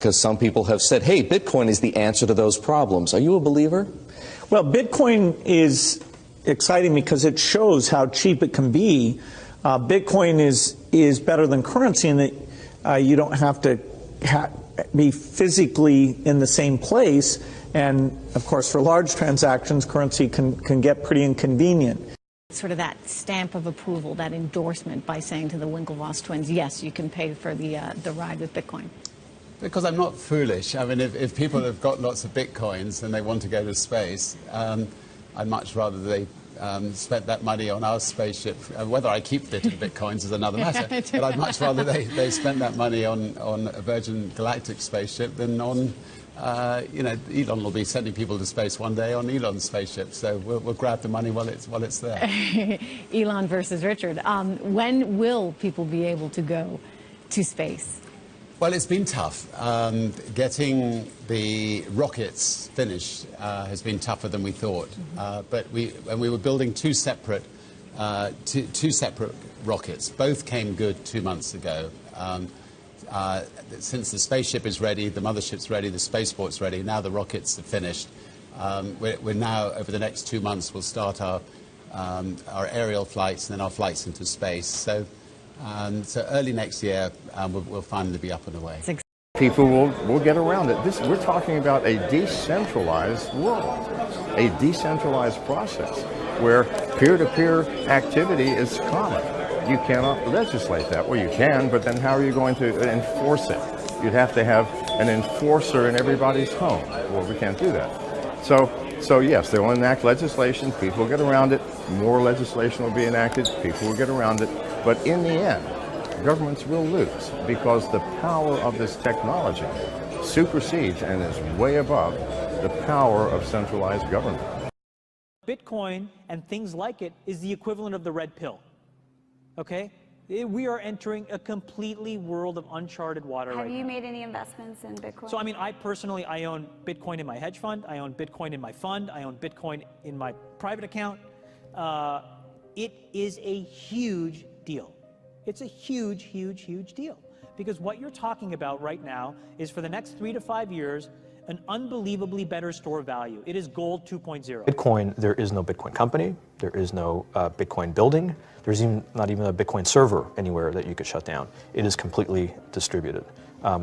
Because some people have said, hey, Bitcoin is the answer to those problems. Are you a believer? Well, Bitcoin is exciting because it shows how cheap it can be. Bitcoin is better than currency in that you don't have to be physically in the same place. And, of course, for large transactions, currency can get pretty inconvenient. Sort of that stamp of approval, that endorsement by saying to the Winklevoss twins, yes, you can pay for the ride with Bitcoin. Because I'm not foolish. I mean, if people have got lots of Bitcoins and they want to go to space, I'd much rather they spent that money on our spaceship. Whether I keep it in Bitcoins is another matter. But I'd much rather they spent that money on a Virgin Galactic spaceship than on, you know, Elon will be sending people to space one day on Elon's spaceship. So we'll grab the money while it's there. Elon versus Richard. When will people be able to go to space? Well, it's been tough. Getting the rockets finished has been tougher than we thought. But when we were building two separate rockets, both came good 2 months ago. Since the spaceship is ready, the mothership's ready, the spaceport's ready, now the rockets are finished. We're now, over the next 2 months, we'll start our aerial flights and then our flights into space. So early next year, we'll finally be up and away. People will get around it. We're talking about a decentralized world, a decentralized process where peer-to-peer activity is common. You cannot legislate that. Well, you can, but then how are you going to enforce it? You'd have to have an enforcer in everybody's home. Well, we can't do that. So yes, they will enact legislation. People will get around it. More legislation will be enacted. People will get around it. But in the end, governments will lose because the power of this technology supersedes and is way above the power of centralized government. Bitcoin and things like it is the equivalent of the red pill. Okay? We are entering a completely world of uncharted water right now. Have you made any investments in Bitcoin? So, I mean, I personally own Bitcoin in my hedge fund. I own Bitcoin in my fund. I own Bitcoin in my private account. It is a huge deal. It's a huge, huge, huge deal. Because what you're talking about right now is for the next 3 to 5 years, an unbelievably better store of value. It is gold 2.0. Bitcoin, there is no Bitcoin company. There is no Bitcoin building. There's not even a Bitcoin server anywhere that you could shut down. It is completely distributed.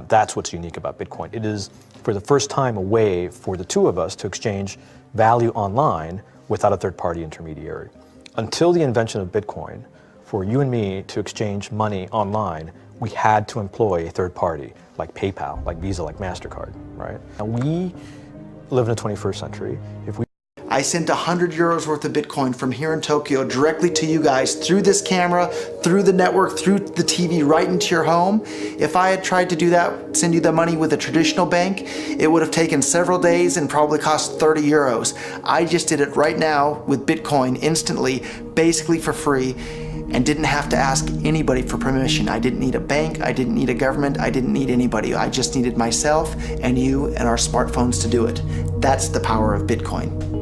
That's what's unique about Bitcoin. It is, for the first time, a way for the two of us to exchange value online without a third-party intermediary. Until the invention of Bitcoin, for you and me to exchange money online, we had to employ a third party, like PayPal, like Visa, like MasterCard, right? And we live in the 21st century. I sent 100 euros worth of Bitcoin from here in Tokyo directly to you guys through this camera, through the network, through the TV, right into your home. If I had tried to do that, send you the money with a traditional bank, it would have taken several days and probably cost 30 euros. I just did it right now with Bitcoin instantly, basically for free, and didn't have to ask anybody for permission. I didn't need a bank, I didn't need a government, I didn't need anybody. I just needed myself and you and our smartphones to do it. That's the power of Bitcoin.